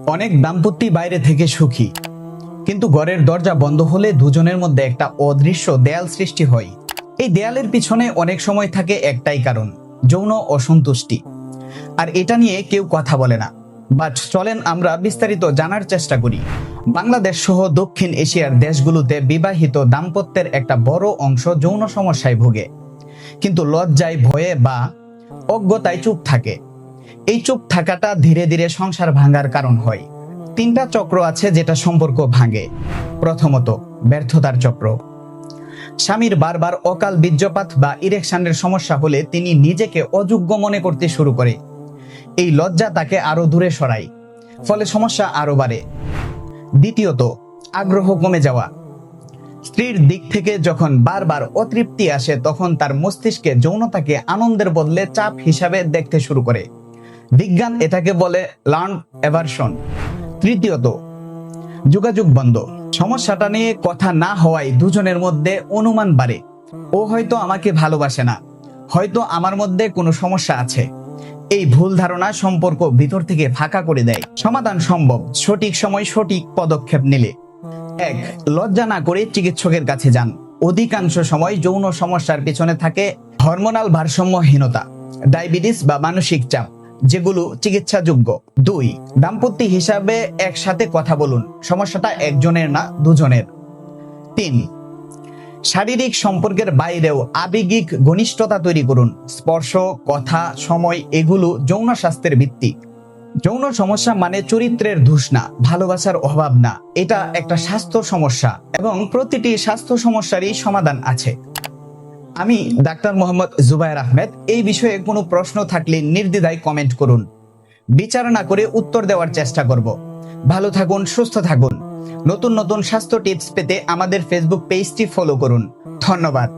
অনেক দাম্পত্য বাইরে থেকে সুখী, কিন্তু ঘরের দরজা বন্ধ হলে দুজনের মধ্যে একটা অদৃশ্য দেয়াল সৃষ্টি হয়। এই দেয়ালের পিছনে অনেক সময় থাকে একটাই কারণ, যৌন অসন্তুষ্টি। আর এটা নিয়ে কেউ কথা বলে না। বাট চলেন আমরা বিস্তারিত জানার চেষ্টা করি। বাংলাদেশ সহ দক্ষিণ এশিয়ার দেশগুলোতে বিবাহিত দাম্পত্যের একটা বড় অংশ যৌন সমস্যায় ভোগে, কিন্তু লজ্জায়, ভয়ে বা অজ্ঞতায় চুপ থাকে। এই চুপ থাকাটা ধীরে ধীরে সংসার ভাঙার কারণ হয়। তিনটা চক্র আছে যেটা সম্পর্ক ভাঙে। প্রথমত, ব্যর্থতার চক্র। স্বামীর বারবার অকাল বীর্যপাত বা ইরেকশনের সমস্যা হলে তিনি নিজেকে অযোগ্য মনে করতে শুরু করে। এই লজ্জা তাকে আরো দূরে সরায়, ফলে সমস্যা আরো বাড়ে। দ্বিতীয়ত, আগ্রহ কমে যাওয়া। স্ত্রীর দিক থেকে যখন বারবার অতৃপ্তি আসে, তখন তার মস্তিষ্কে যৌনতাকে আনন্দের বদলে চাপ হিসাবে দেখতে শুরু করে। বিজ্ঞান এটাকে বলে লার্ন অ্যাভারশন। তৃতীয়ত, যোগাযোগ বন্ধ। সমস্যাটা নিয়ে কথা না হওয়ায় দুজনের মধ্যে অনুমান বাড়ে। ও হয়তো আমাকে ভালোবাসে না, হয়তো আমার মধ্যে কোনো সমস্যা আছে। এই ভুল ধারণা সম্পর্ক ভিতর থেকে ফাঁকা করে দেয়। সমাধান সম্ভব, সঠিক সময় সঠিক পদক্ষেপ নিলে। 1. লজ্জা না করে চিকিৎসকের কাছে যান। অধিকাংশ সময় যৌন সমস্যার পিছনে থাকে হরমোনাল ভারসাম্যহীনতা, ডায়াবেটিস বা মানসিক চাপ, যেগুলো চিকিৎসাযোগ্য। 2. দাম্পত্য হিসাবে একসাথে কথা বলুন, সমস্যাটা একজনের না, দুজনের। 3. শারীরিক সম্পর্কের বাইরেও আবেগিক ঘনিষ্ঠতা তৈরি করুন। স্পর্শ, কথা, সময় এগুলো যৌন স্বাস্থ্যের ভিত্তি। যৌন সমস্যা মানে চরিত্রের দোষ না, ভালোবাসার অভাব না। এটা একটা স্বাস্থ্য সমস্যা, এবং প্রতিটি স্বাস্থ্য সমস্যারই সমাধান আছে। আমি ডাক্তার মোহাম্মদ জুবায়ের আহমেদ। এই বিষয়ে কোনো প্রশ্ন থাকলে নির্দ্বিধায় কমেন্ট করুন। বিচার না করে উত্তর দেওয়ার চেষ্টা করব। ভালো থাকুন, সুস্থ থাকুন। নতুন নতুন স্বাস্থ্য টিপস পেতে আমাদের ফেসবুক পেজটি ফলো করুন। ধন্যবাদ।